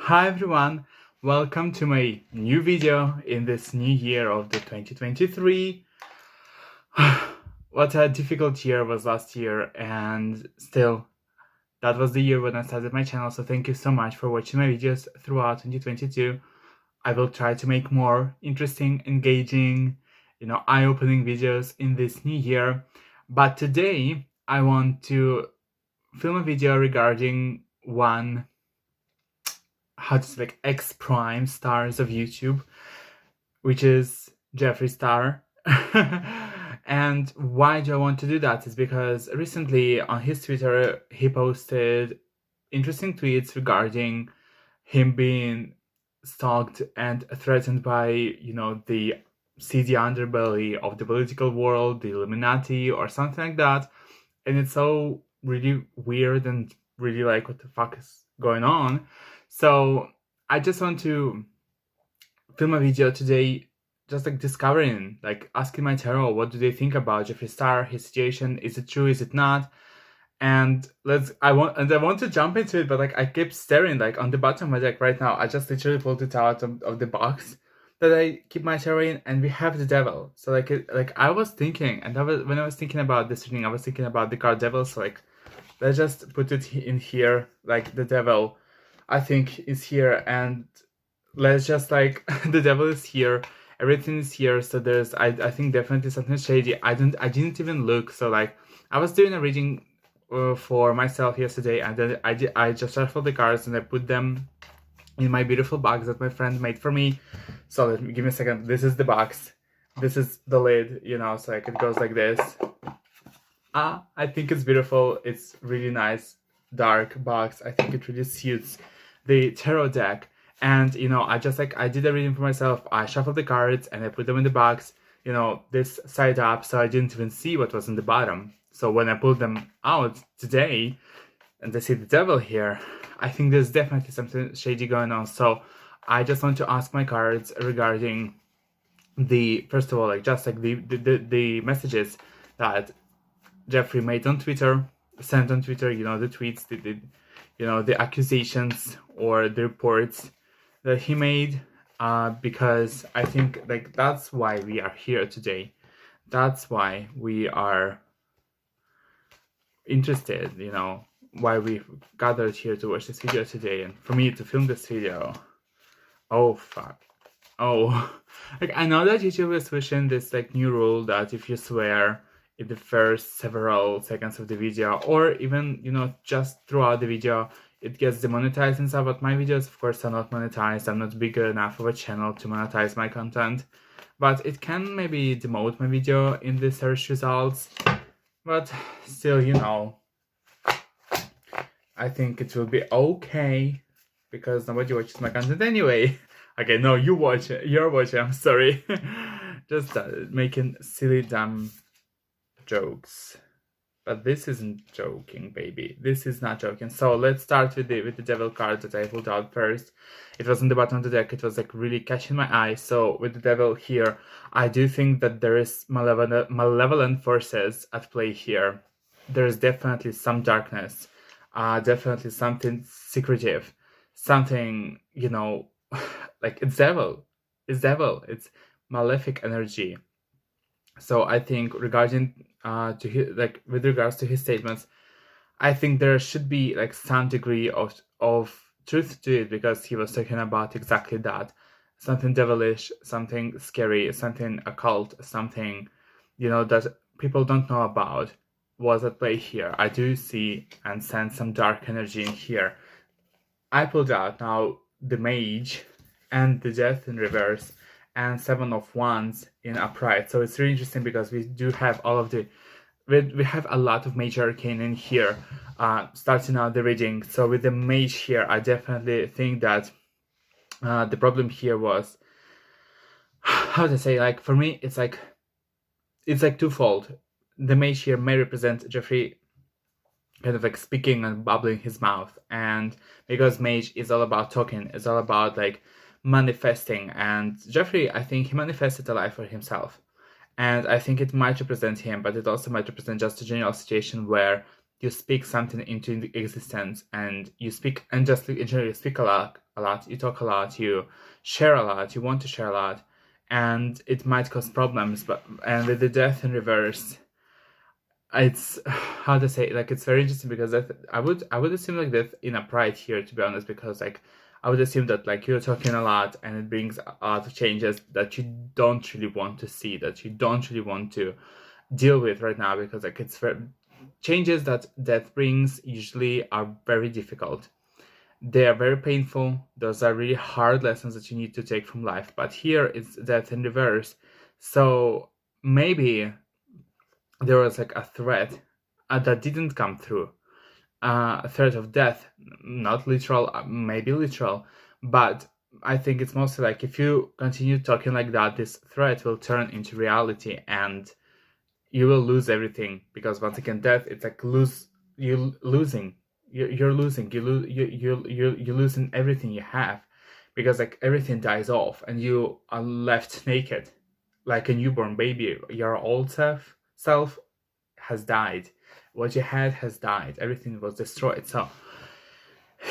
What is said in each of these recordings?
Hi everyone, welcome to my new video in this new year of the 2023. What a difficult year was last year, and still, that was the year when I started my channel, so thank you so much for watching my videos throughout 2022. I will try to make more interesting, engaging, eye-opening videos in this new year. But today, I want to film a video regarding X prime stars of YouTube, which is Jeffree Star. And why do I want to do that is because recently on his Twitter he posted interesting tweets regarding him being stalked and threatened by the seedy underbelly of the political world, the Illuminati or something like that. And it's so really weird and really like, what the fuck is going on? So I just want to film a video today, just like discovering, like asking my tarot, what do they think about Jeffree Star, his situation? Is it true? Is it not? And I want to jump into it, but like I keep staring like on the bottom of my deck right now. I just literally pulled it out of the box that I keep my tarot in, and we have the Devil. So I was thinking, and when I was thinking about this reading, I was thinking about the card Devil. So like, let's just put it in here, like the Devil, I think, is here, and let's just like the Devil is here, everything is here. So there's I think definitely something shady. I didn't even look. So like I was doing a reading for myself yesterday, and then I just shuffled the cards and I put them in my beautiful box that my friend made for me. So give me a second. This is the box, this is the lid, so like it goes like this. I think it's beautiful. It's really nice dark box. I think it really suits the tarot deck. And I did a reading for myself. I shuffled the cards and I put them in the box, this side up, so I didn't even see what was in the bottom. So when I pulled them out today and I see the Devil here, I think there's definitely something shady going on. So I just want to ask my cards regarding first of all, like just like the messages that Jeffree made on Twitter, sent on Twitter, the tweets, the accusations or the reports that he made, because I think like that's why we are here today. That's why we are interested, why we gathered here to watch this video today, and for me to film this video. Oh fuck. Oh, like I know that YouTube is pushing this like new rule that if you swear in the first several seconds of the video, or even just throughout the video, it gets demonetized and stuff. But my videos, of course, are not monetized. I'm not big enough of a channel to monetize my content, but it can maybe demote my video in the search results. But still, I think it will be okay because nobody watches my content anyway. Okay, no, you watch it. You're watching. I'm sorry. Just making silly, dumb jokes. But this isn't joking, baby. This is not joking. So let's start with the Devil card that I pulled out first. It was on the bottom of the deck. It was like really catching my eye. So with the Devil here, I do think that there is malevolent forces at play here. There is definitely some darkness. Definitely something secretive. Something, like it's devil. It's devil. It's malefic energy. So I think regarding with regards to his statements, I think there should be like some degree of truth to it, because he was talking about exactly that. Something devilish, something scary, something occult, something that people don't know about was at play here. I do see and sense some dark energy in here. I pulled out now the Mage and the Death in reverse and Seven of Wands in upright. So it's really interesting because we do have we have a lot of major arcane in here, starting out the reading. So with the Mage here, I definitely think that the problem here was, how to say, like for me, it's like twofold. The Mage here may represent Jeffree kind of like speaking and bubbling his mouth, and because Mage is all about talking, it's all about like manifesting, and Jeffree, I think he manifested a life for himself, and I think it might represent him, but it also might represent just a general situation where you speak something into existence, and you speak and just generally speak a a lot, you talk a lot, you share a lot, you want to share a lot, and it might cause problems. And with the death in reverse, it's how to say, like, it's very interesting because I would assume like that in a pride here, to be honest, because like I would assume that like you're talking a lot and it brings a lot of changes that you don't really want to see, that you don't really want to deal with right now, because like it's very, changes that death brings usually are very difficult. They are very painful. Those are really hard lessons that you need to take from life. But here it's death in reverse. So maybe there was like a threat that didn't come through. A threat of death, not literal, maybe literal, but I think it's mostly like if you continue talking like that, this threat will turn into reality and you will lose everything, because once again, death, it's like you're losing, you're losing, you're losing everything you have, because like everything dies off and you are left naked like a newborn baby. Your old self has died, what you had has died, everything was destroyed. So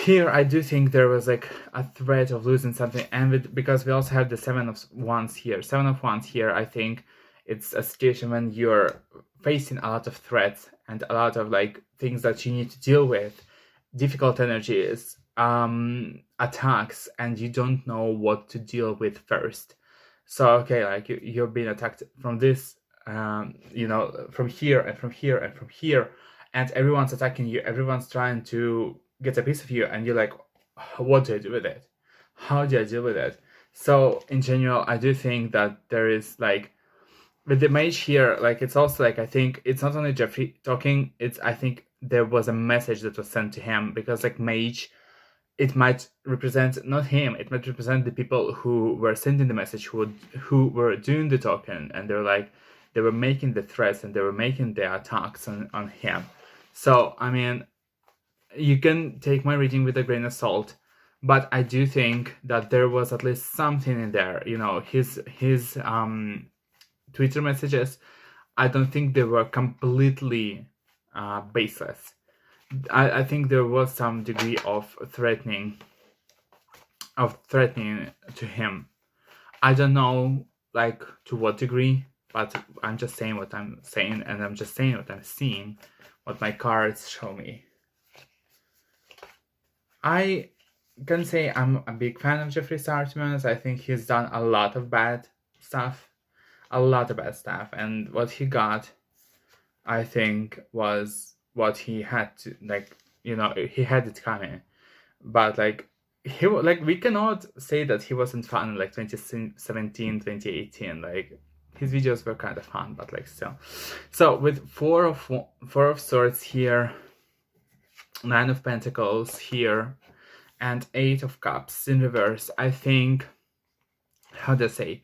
here I do think there was like a threat of losing something, and because we also have the Seven of Wands here, I think it's a situation when you're facing a lot of threats and a lot of like things that you need to deal with, difficult energies, attacks, and you don't know what to deal with first. So okay, like you're being attacked from this, from here and from here and from here, and everyone's attacking you, everyone's trying to get a piece of you, and you're like, what do I do with it? How do I deal with it? So in general, I do think that there is like, with the mage here, like it's also like, I think it's not only Jeffree talking, it's, I think there was a message that was sent to him, because like mage, it might represent not him, it might represent the people who were sending the message, who were doing the talking, and they're like, they were making the threats and they were making the attacks on him. So I mean, you can take my reading with a grain of salt, but I do think that there was at least something in there. His Twitter messages, I don't think they were completely baseless. I think there was some degree of threatening to him. I don't know like to what degree, but I'm just saying what I'm saying, and I'm just saying what I'm seeing, what my cards show me. I can say I'm a big fan of Jeffree Star, to be honest. I think he's done a lot of bad stuff, and what he got, I think, was what he had to, like, he had it coming. But like, we cannot say that he wasn't fun in like 2017, 2018. Like, his videos were kind of fun, but like still. So with four of swords here, Nine of Pentacles here, and Eight of Cups in reverse, I think, how to say,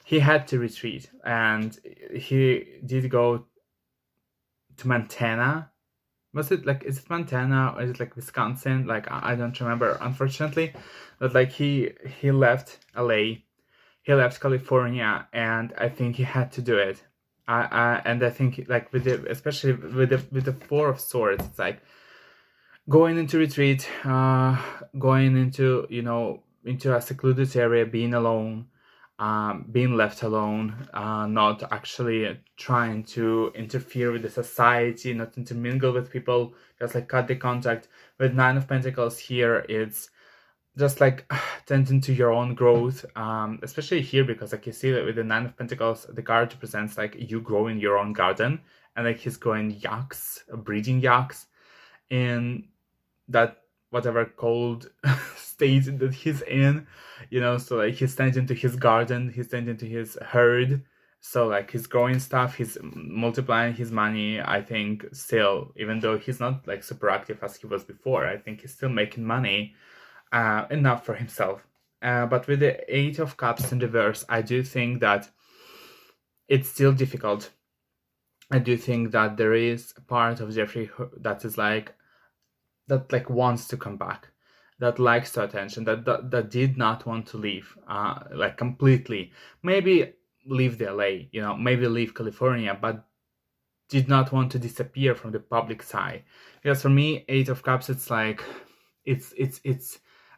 he had to retreat, and he did go to Montana. Was it like, is it Montana or is it like Wisconsin? Like, I don't remember, unfortunately. But like he left LA, he left California, and I think he had to do it. And I think like especially with the Four of Swords, it's like going into retreat, going into into a secluded area, being alone, being left alone, not actually trying to interfere with the society, not intermingle with people, just like cut the contact. With Nine of Pentacles here, it's just like tending to your own growth, especially here, because like you see that with the Nine of Pentacles, the card represents like you growing your own garden, and like he's growing yucks, breeding yucks in that whatever cold state that he's in, so like he's tending to his garden, he's tending to his herd, so like he's growing stuff, he's multiplying his money. I think still, even though he's not like super active as he was before, I think he's still making money, enough for himself. But with the Eight of Cups in reverse, I do think that it's still difficult. I do think that there is a part of Jeffree that is like, that like wants to come back, that likes the attention, that did not want to leave, like completely. Maybe leave the LA, maybe leave California, but did not want to disappear from the public side. Because for me, Eight of Cups, it's like, it's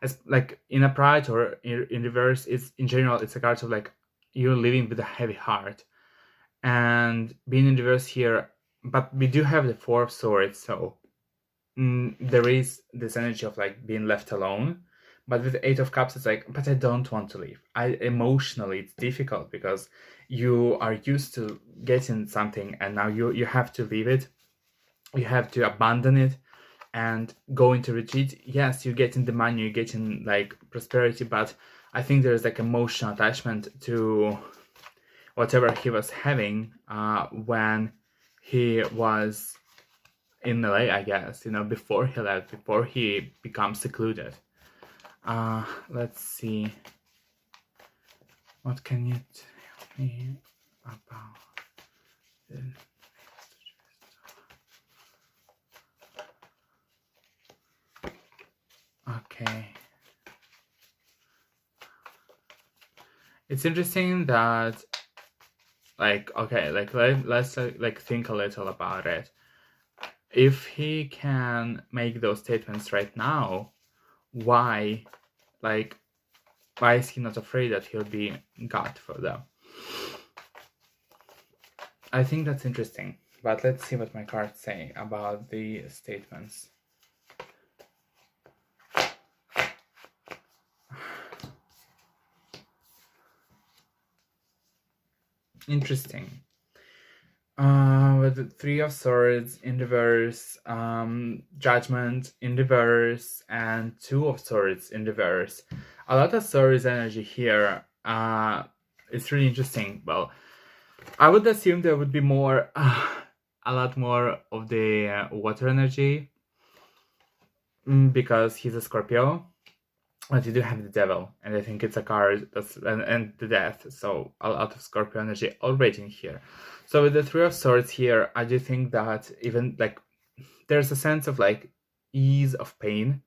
as like in upright or in reverse, it's in general it's a card of like you're living with a heavy heart, and being in reverse here. But we do have the Four of Swords, so there is this energy of like being left alone. But with the Eight of Cups, it's like, but I don't want to leave. Emotionally, it's difficult because you are used to getting something, and now you have to leave it. You have to abandon it and go into retreat. Yes, you're getting the money, you're getting like prosperity, but I think there's like emotional attachment to whatever he was having when he was in LA, I guess, before he left, before he becomes secluded. Let's see. What can you tell me about this? Okay. It's interesting that, like, okay, like let's like think a little about it. If he can make those statements right now, why is he not afraid that he'll be got for them? I think that's interesting, but let's see what my cards say about the statements. Interesting. With the Three of Swords in reverse, Judgment in reverse, and Two of Swords in reverse. A lot of Swords energy here. It's really interesting. Well, I would assume there would be more, a lot more of the water energy, because he's a Scorpio. But you do have the Devil, and I think it's a card that's and the Death, so a lot of Scorpio energy already in here. So with the Three of Swords here, I do think that even like there's a sense of like ease of pain.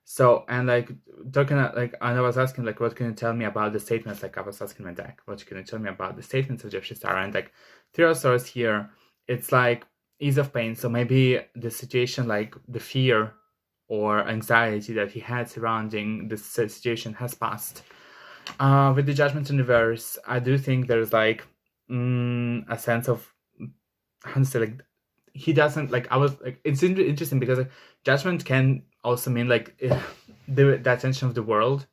So, and like talking like, and I was asking like, what can you tell me about the statements? Like I was asking my deck, what can you tell me about the statements of Jeffree Star? And like Three of Swords here, it's like ease of pain. So maybe the situation, like the fear or anxiety that he had surrounding this situation has passed. With the Judgment in reverse, I do think there's like a sense of, how to say, like he doesn't like. I was like, it's interesting because like, Judgment can also mean like the attention of the world,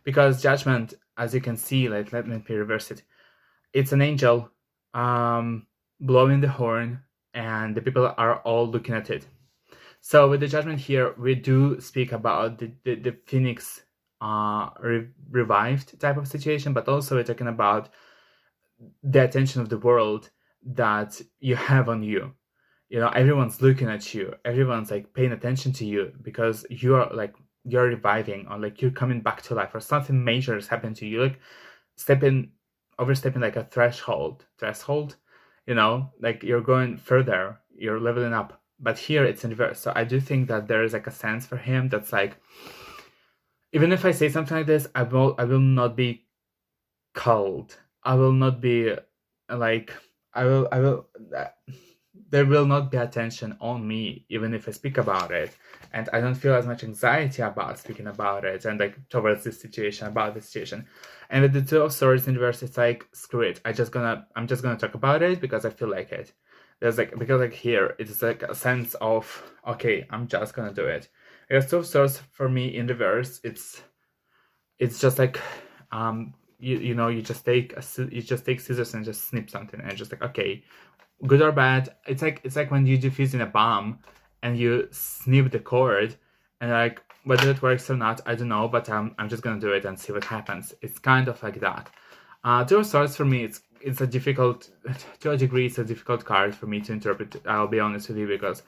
because Judgment, as you can see, like let me reverse it. It's an angel blowing the horn, and the people are all looking at it. So with the Judgment here, we do speak about the Phoenix revived type of situation, but also we're talking about the attention of the world that you have on you. Everyone's looking at you. Everyone's like paying attention to you because you're reviving, or like you're coming back to life, or something major has happened to you, like overstepping like a threshold, like you're going further, you're leveling up. But here it's in reverse. So I do think that there is like a sense for him that's like, even if I say something like this, I will not be cold. I will not be like, there will not be attention on me, even if I speak about it. And I don't feel as much anxiety about speaking about it and like towards this situation, about this situation. And with the Two of Swords in reverse, it's like, screw it. I'm just gonna talk about it because I feel like it. There's like, because like here, it's like a sense of, okay, I'm just gonna do it. Because Two of Swords for me in reverse, it's just like, you just take scissors and just snip something, and just like, okay, good or bad. It's like when you defusing a bomb and you snip the cord, and like whether it works or not, I don't know, but I'm just gonna do it and see what happens. It's kind of like that. Two of Swords for me, it's a difficult, to a degree, it's a difficult card for me to interpret. I'll be honest with you, because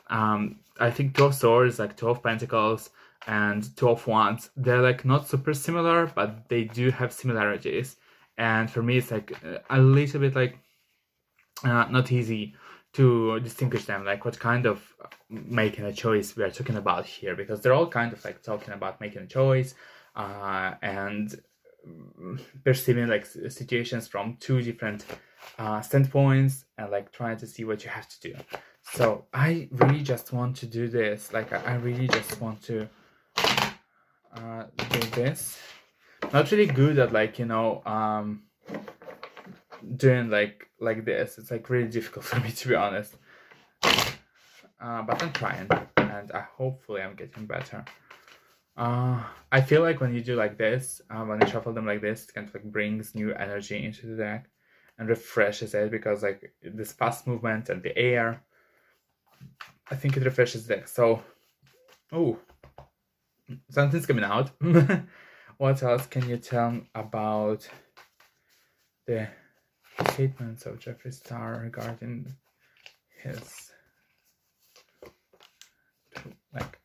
I think Two of Swords, like Two of Pentacles and Two of Wands, they're like not super similar, but they do have similarities. And for me, it's like a little bit like not easy to distinguish them, like what kind of making a choice we are talking about here, because they're all kind of like talking about making a choice and perceiving like situations from two different standpoints, and like trying to see what you have to do. So I really just want to do this, like I really just want to do this. Not really good at like, you know, doing like this. It's like really difficult for me, to be honest. But I'm trying, and hopefully I'm getting better. I feel like when you do like this, when you shuffle them like this, it kind of like brings new energy into the deck and refreshes it, because like this fast movement and the air, I think it refreshes the deck. So, oh, something's coming out. What else can you tell me about the statements of Jeffree Star regarding his, like,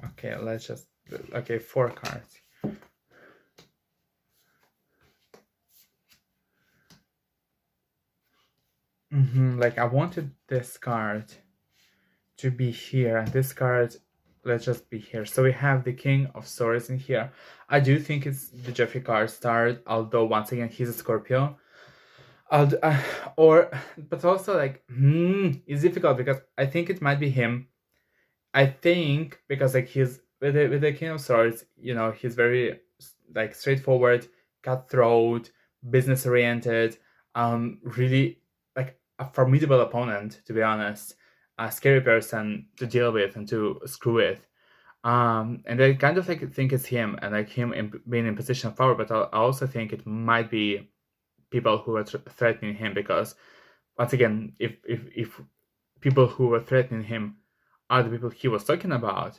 okay, let's just, okay, 4 cards. Like, I wanted this card to be here, and this card, let's just be here. So we have the King of Swords in here. I do think it's the Jeffree card star, although once again he's a Scorpio. But also like, it's difficult because I think it might be him. I think because like he's with the King of Swords, you know, he's very like straightforward, cutthroat, business oriented, really like a formidable opponent, to be honest, a scary person to deal with and to screw with. And I kind of like think it's him, and like him being in position of power, but I also think it might be people who are threatening him, because once again, if people who were threatening him are the people he was talking about,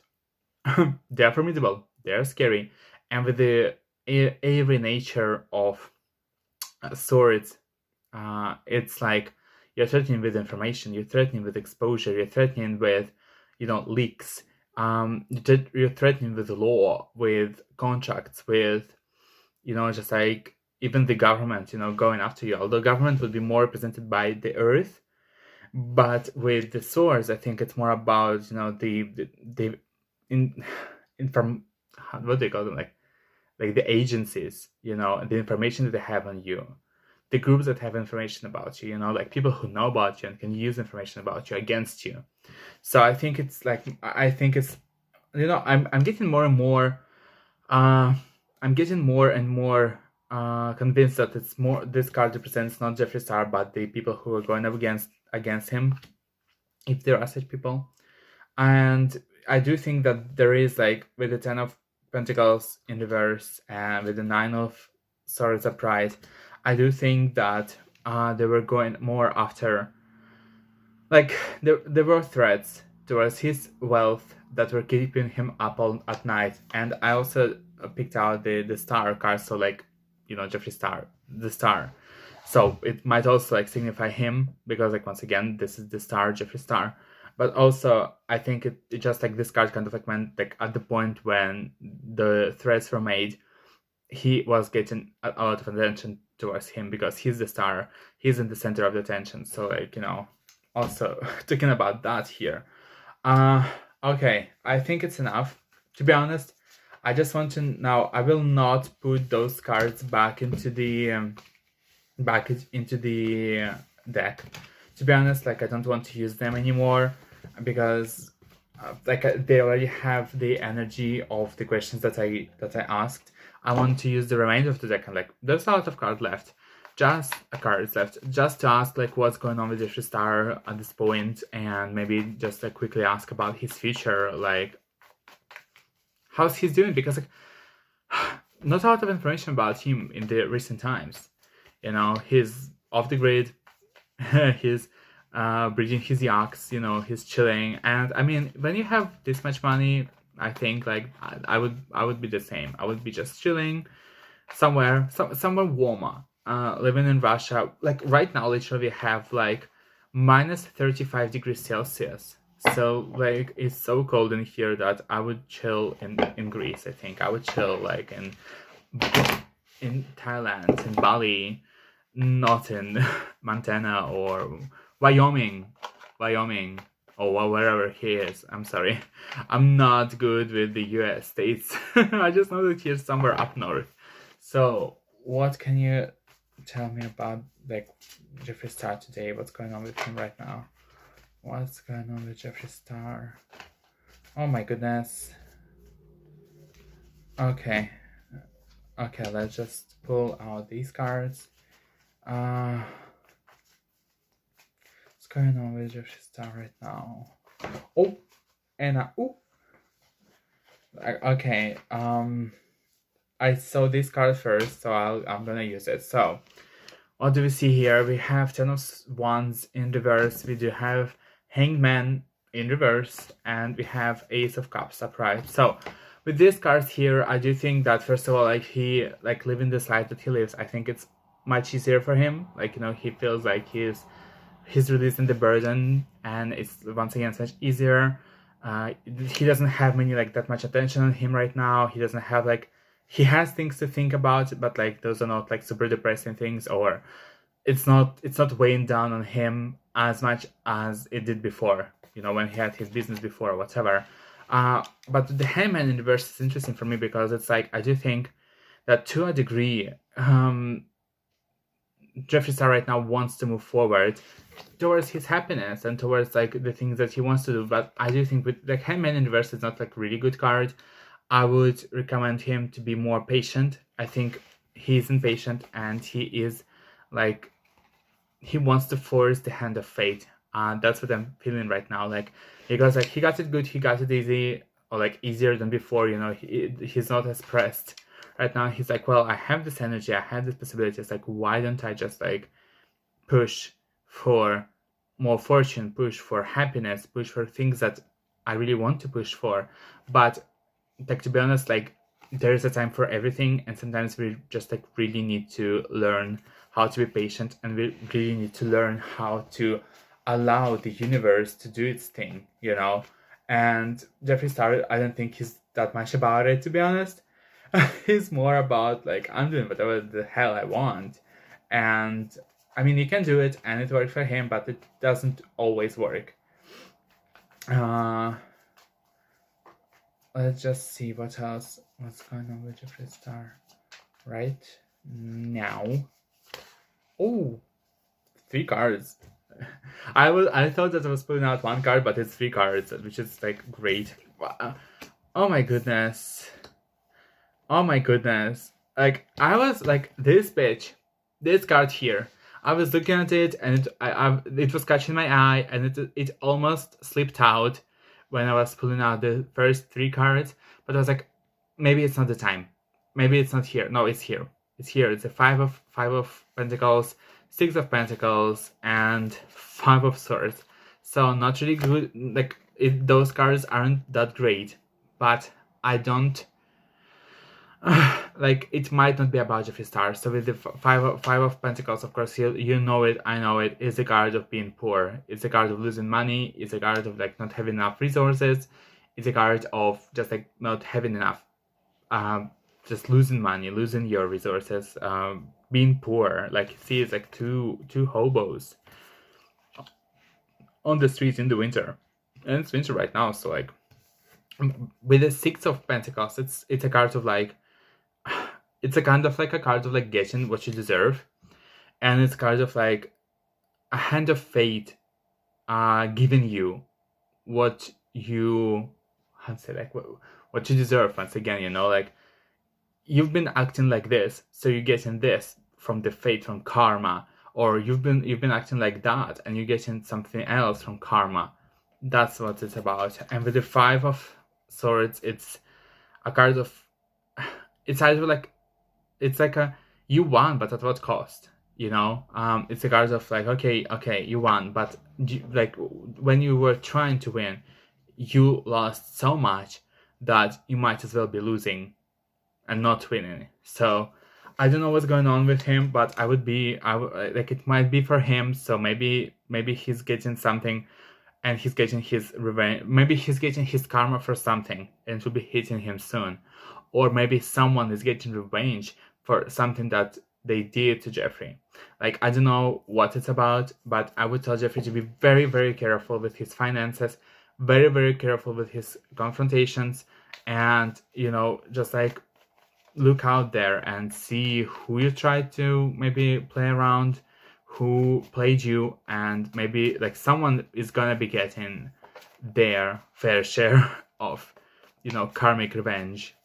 they're formidable, they're scary, and with the airy nature of swords, it's like you're threatening with information, you're threatening with exposure, you're threatening with, you know, leaks, you're threatening with the law, with contracts, with, you know, just like even the government, you know, going after you. Although government would be more represented by the earth, but with the swords, I think it's more about, you know, the from what do they call them, like the agencies, you know, the information that they have on you, the groups that have information about you, you know, like people who know about you and can use information about you against you. So I think it's like, I think it's, you know, I'm getting more and more, I'm getting more and more convinced that it's more, this card represents not Jeffree Star, but the people who are going up against him, if there are such people. And I do think that there is, like, with the 10 of Pentacles in reverse and with the 9 of Swords upright, I do think that they were going more after, like, there were threats towards his wealth that were keeping him up all at night. And I also picked out the star card, so like, you know, Jeffree Star, the star. So it might also like signify him, because like once again, this is the star, Jeffree Star. But also I think it just like this card kind of like meant like at the point when the threats were made, he was getting a lot of attention towards him, because he's the star, he's in the center of the attention. So like, you know, also talking about that here. Okay, I think it's enough. To be honest, I just want to now, I will not put those cards back into the deck. To be honest, like I don't want to use them anymore, because they already have the energy of the questions that I asked. I want to use the remainder of the deck, and like there's a lot of cards left. Just a card left, just to ask like what's going on with Jeffree Star at this point, and maybe just like quickly ask about his future, like how's he's doing, because like not a lot of information about him in the recent times. You know, he's off the grid, he's breeding his yaks, you know, he's chilling. And I mean, when you have this much money, I think like I would be the same. I would be just chilling somewhere warmer, living in Russia. Like right now, literally have like minus 35 degrees Celsius. So like it's so cold in here that I would chill in Greece. I think I would chill like in Thailand, in Bali, not in Montana or Wyoming, or wherever he is. I'm sorry, I'm not good with the US states. I just know that he's somewhere up north. So what can you tell me about like Jeffree Star today? What's going on with him right now? What's going on with Jeffree Star? Oh my goodness. Okay. Okay, let's just pull out these cards. What's going on with Jeffree Star right now? Oh, and okay. I saw this card first, so I'm gonna use it. So, what do we see here? We have Ten of Wands in reverse. We do have Hangman in reverse, and we have Ace of Cups upright. So, with these cards here, I do think that first of all, like he living this life that he lives. I think it's much easier for him. Like, you know, he feels like he's releasing the burden, and it's once again much easier. He doesn't have many that much attention on him right now. He doesn't have he has things to think about, but those are not super depressing things, or it's not weighing down on him as much as it did before. You know, when he had his business before or whatever. But the Hangman in reverse is interesting for me because it's I do think that to a degree, Jeffree Star right now wants to move forward towards his happiness and towards the things that he wants to do. But I do think with Hangman in reverse is not really good card. I would recommend him to be more patient. I think he's impatient and he is he wants to force the hand of fate. That's what I'm feeling right now. Because he got it good, he got it easy, or easier than before. You know, he's not as pressed right now. He's well, I have this energy, I have this possibility. It's why don't I just push for more fortune, push for happiness, push for things that I really want to push for. But to be honest, there is a time for everything, and sometimes we just really need to learn how to be patient, and we really need to learn how to allow the universe to do its thing, you know. And Jeffree Star, I don't think he's that much about it, to be honest. He's more about I'm doing whatever the hell I want, and I mean, he can do it, and it works for him, but it doesn't always work. Let's just see what's going on with Jeffree Star right now. Oh, 3 cards. I thought that I was pulling out 1 card, but it's 3 cards, which is great. Oh my goodness. Oh my goodness. I was this bitch, this card here. I was looking at it, and it was catching my eye, and it almost slipped out when I was pulling out the first 3 cards. But I was maybe it's not the time. Maybe it's not here. No, it's here. It's here. It's a 5 of Pentacles, 6 of Pentacles, and 5 of Swords. So not really good. Those cards aren't that great, but I don't. It might not be about Jeffree Star. So with the five of Pentacles, of course, you know it, I know it. It's a card of being poor. It's a card of losing money. It's a card of not having enough resources. It's a card of just not having enough. Just losing money, losing your resources. Being poor. See, it's two hobos on the streets in the winter, and it's winter right now. So with the 6 of Pentacles, it's a card of it's a kind of a card of getting what you deserve, and it's kind of a hand of fate giving you what you what you deserve. Once again, you know, you've been acting like this, so you're getting this from the fate, from karma, or you've been acting like that and you're getting something else from karma. That's what it's about. And with the 5 of Swords, it's a card of, it's either it's a you won, but at what cost? You know, it's a card of okay, you won, but when you were trying to win, you lost so much that you might as well be losing and not winning. So I don't know what's going on with him, but it might be for him. So maybe he's getting something, and he's getting his revenge. Maybe he's getting his karma for something, and it will be hitting him soon. Or maybe someone is getting revenge for something that they did to Jeffree. I don't know what it's about, but I would tell Jeffree to be very, very careful with his finances, very, very careful with his confrontations, and, you know, just look out there and see who you try to maybe play around, who played you, and maybe someone is gonna be getting their fair share of, you know, karmic revenge.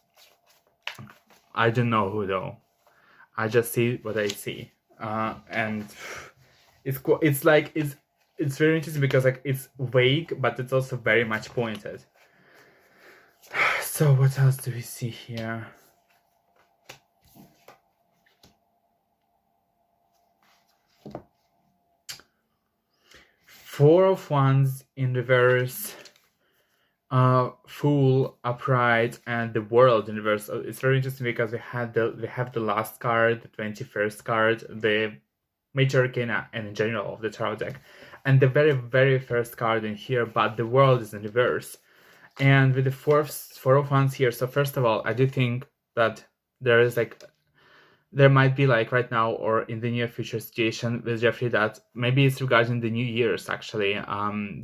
I don't know who though. I just see what I see, and it's like it's very interesting because like it's vague, but it's also very much pointed. So what else do we see here? Four of Wands in reverse, Fool, Upright, and the World in reverse. So it's very interesting because we have the last card, the 21st card, the Major Arcana, and in general of the tarot deck, and the very first card in here, but the World is in reverse. And with the Four of Wands here, so first of all, I do think that there might be like right now or in the near future situation with Jeffree that maybe it's regarding the New Year's actually.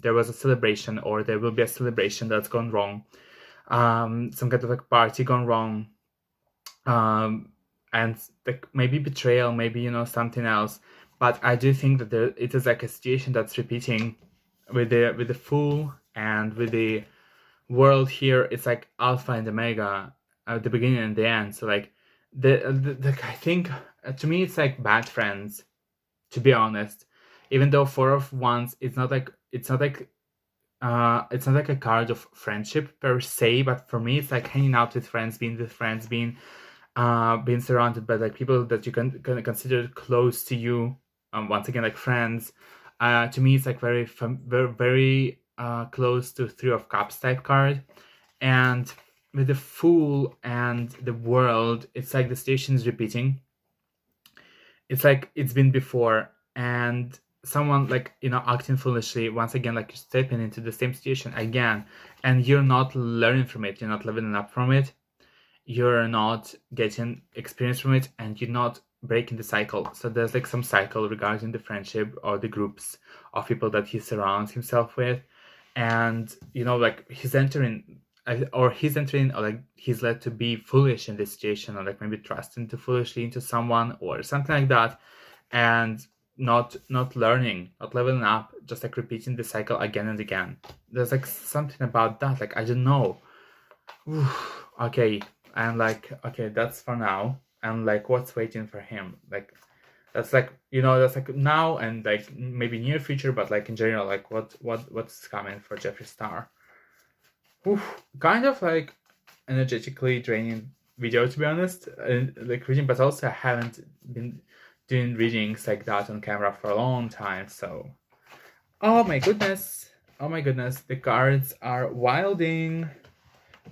There was a celebration, or there will be a celebration that's gone wrong. Some kind of like party gone wrong. And like maybe betrayal, maybe, you know, something else. But I do think that it is like a situation that's repeating with the Fool and with the World here. It's like Alpha and Omega at the beginning and the end. So like I think to me it's like bad friends, to be honest. Even though Four of Wands, it's not like a card of friendship per se, but for me it's like hanging out with friends, being with friends, being surrounded by like people that you can consider close to you. Once again, like friends. To me it's like very close to Three of Cups type card. And with the Fool and the World, it's like the station is repeating. It's like it's been before, and someone like, you know, acting foolishly once again, like you're stepping into the same situation again, and you're not learning from it, you're not leveling up from it, you're not getting experience from it, and you're not breaking the cycle. So there's like some cycle regarding the friendship or the groups of people that he surrounds himself with, and you know, like he's entering, or like he's led to be foolish in this situation, or like maybe trusting too foolishly into someone or something like that, and not learning, not leveling up, just like repeating the cycle again and again. There's like something about that, like I don't know. Okay, and like, okay, that's for now, and like what's waiting for him, like that's like, you know, that's like now and like maybe near future, but like in general, like what's coming for Jeffree Star. Kind of like energetically draining video, to be honest, like reading, but also I haven't been doing readings like that on camera for a long time, so oh my goodness, the cards are wilding,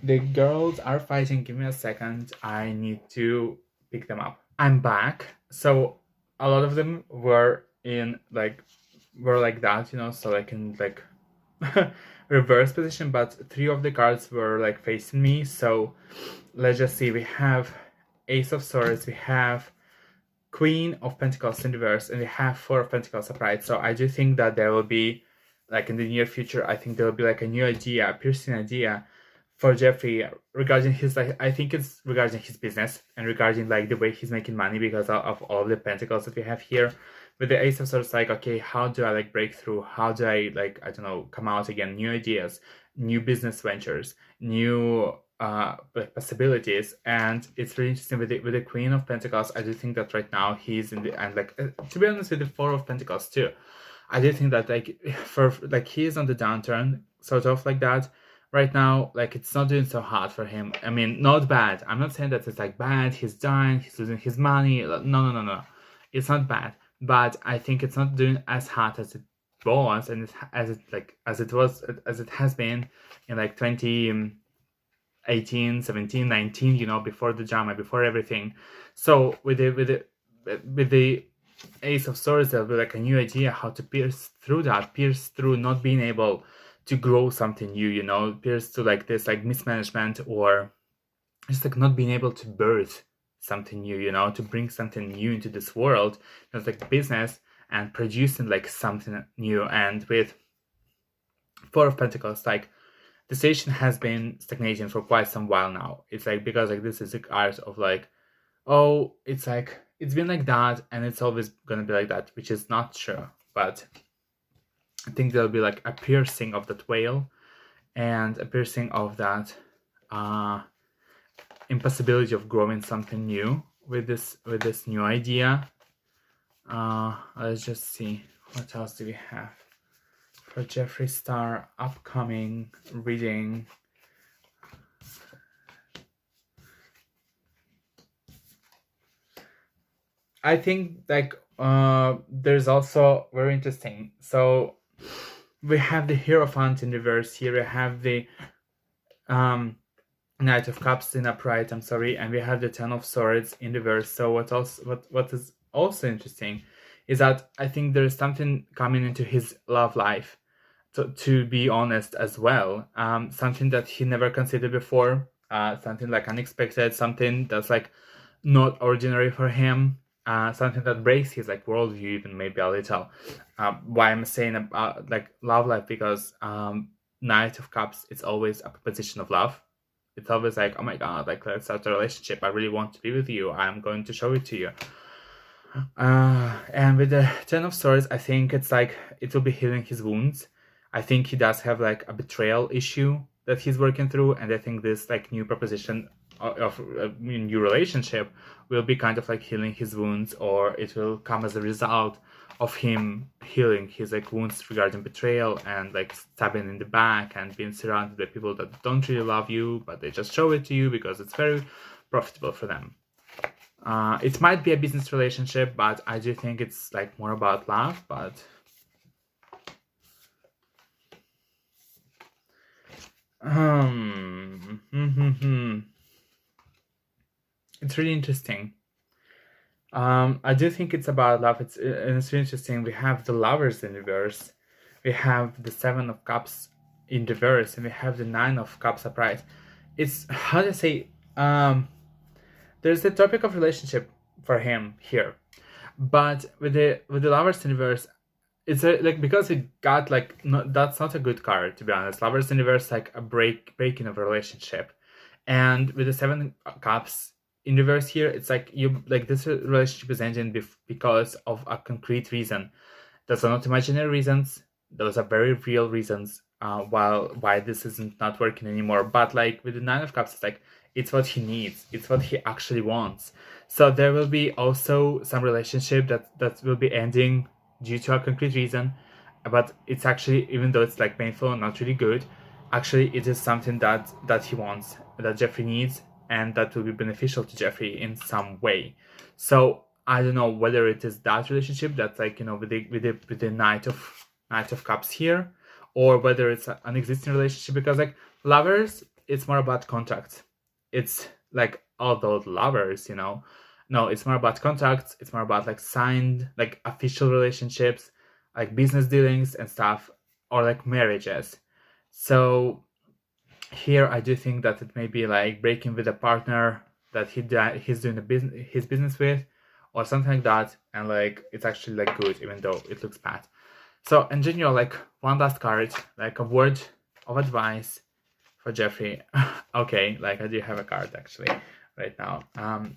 the girls are fighting. Give me a second, I need to pick them up. I'm back. So a lot of them were like that, you know, so like in like reverse position, but three of the cards were like facing me. So let's just see, we have Ace of Swords, we have Queen of Pentacles in reverse, and we have Four of Pentacles upright. So I do think that there will be, like in the near future, I think there will be like a new idea, a piercing idea for Jeffree regarding his, like, I think it's regarding his business and regarding like the way he's making money because of all of the pentacles that we have here. With the Ace of Swords, like, okay, how do I like break through? How do I like, I don't know, come out again? New ideas, new business ventures, new like possibilities. And it's really interesting with the Queen of Pentacles. I do think that right now he's in the, and like to be honest with the Four of Pentacles too, I do think that like for like he's on the downturn, sort of like that right now. Like it's not doing so hard for him. I mean, not bad. I'm not saying that it's like bad, he's dying, he's losing his money. No, it's not bad, but I think it's not doing as hard as it was, and as it has been in like 2018, 17, 19, you know, before the drama, before everything. So with the Ace of Swords, there'll be like a new idea how to pierce through not being able to grow something new, you know, pierce to like this like mismanagement, or just like not being able to birth something new, you know, to bring something new into this world. It's like business and producing like something new. And with Four of Pentacles, like the situation has been stagnating for quite some while now. It's like, because like this is the art of like, oh, it's like it's been like that and it's always gonna be like that, which is not true. But I think there'll be like a piercing of that veil and a piercing of that impossibility of growing something new with this new idea. Let's just see, what else do we have for Jeffree Star upcoming reading. I think like there's also very interesting. So we have the Hierophant in reverse here. We have the Knight of Cups in upright. I'm sorry, and we have the Ten of Swords in reverse. So what is also interesting is that I think there is something coming into his love life. To be honest as well, something that he never considered before, something like unexpected, something that's like not ordinary for him, something that breaks his like worldview even maybe a little. Why I'm saying about like love life, because Knight of Cups, it's always a proposition of love. It's always like, oh my god, like let's start a relationship, I really want to be with you, I'm going to show it to you. And with the Ten of Swords, I think it's like it will be healing his wounds. I think he does have like a betrayal issue that he's working through, and I think this like new proposition of a new relationship will be kind of like healing his wounds, or it will come as a result of him healing his like wounds regarding betrayal and like stabbing in the back and being surrounded by people that don't really love you, but they just show it to you because it's very profitable for them. It might be a business relationship, but I do think it's like more about love. But it's really interesting. I do think it's about love. It's really interesting. We have the Lovers in reverse, we have the Seven of Cups in reverse, and we have the Nine of Cups upright. It's, how to say, there's the topic of relationship for him here, but with the Lovers in reverse, it's like, because it got like, that's not a good card, to be honest. Lovers in reverse, like a breaking of a relationship, and with the Seven Cups in reverse here, it's like you like this relationship is ending because of a concrete reason. Those are not imaginary reasons, those are very real reasons why this isn't not working anymore. But like with the Nine of Cups, it's like it's what he needs, it's what he actually wants. So there will be also some relationship that will be ending due to a concrete reason, but it's actually, even though it's like painful and not really good, actually it is something that he wants, that Jeffree needs, and that will be beneficial to Jeffree in some way. So I don't know whether it is that relationship that's like, you know, with the Knight of Cups here, or whether it's an existing relationship, because like Lovers, it's more about contracts. It's like all those lovers, you know. No, it's more about contracts. It's more about like signed, like official relationships, like business dealings and stuff, or like marriages. So here I do think that it may be like breaking with a partner that he's doing his business with, or something like that, and like it's actually like good even though it looks bad. So in general, like one last card, like a word of advice for Jeffree. Okay, like I do have a card actually right now.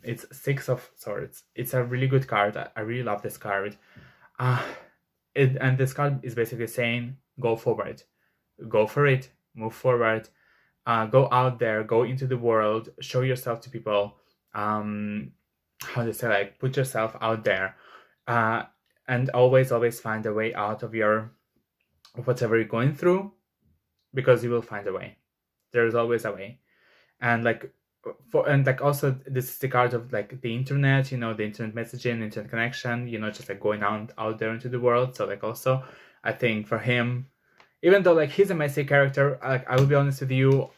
It's Six of Swords. It's a really good card. I really love this card. And this card is basically saying, go forward, go for it, move forward, go out there, go into the world, show yourself to people. How to say, like put yourself out there, and always find a way out of whatever you're going through, because you will find a way. There is always a way. And like also this is the card of like the internet, you know, the internet messaging, internet connection, you know, just like going out there into the world. So like also I think for him, even though like he's a messy character, like I will be honest with you,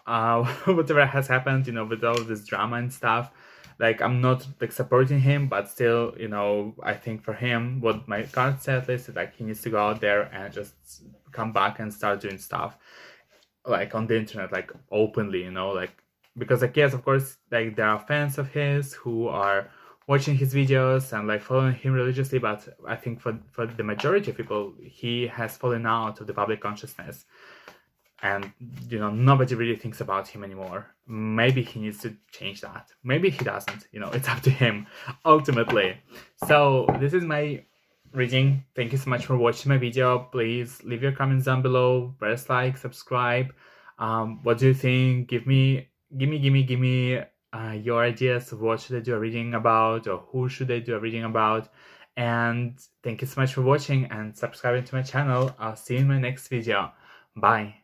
whatever has happened, you know, with all this drama and stuff, like I'm not like supporting him, but still, you know, I think for him, what my card said at least is like he needs to go out there and just come back and start doing stuff like on the internet, like openly, you know, like, because like yes, of course, like there are fans of his who are watching his videos and like following him religiously, but I think for the majority of people, he has fallen out of the public consciousness, and you know, nobody really thinks about him anymore. Maybe he needs to change that, maybe he doesn't, you know, it's up to him ultimately. So this is my reading. Thank you so much for watching my video. Please leave your comments down below, press like, subscribe. What do you think? Give me your ideas of what should I do a reading about, or who should I do a reading about. And thank you so much for watching and subscribing to my channel. I'll see you in my next video. Bye.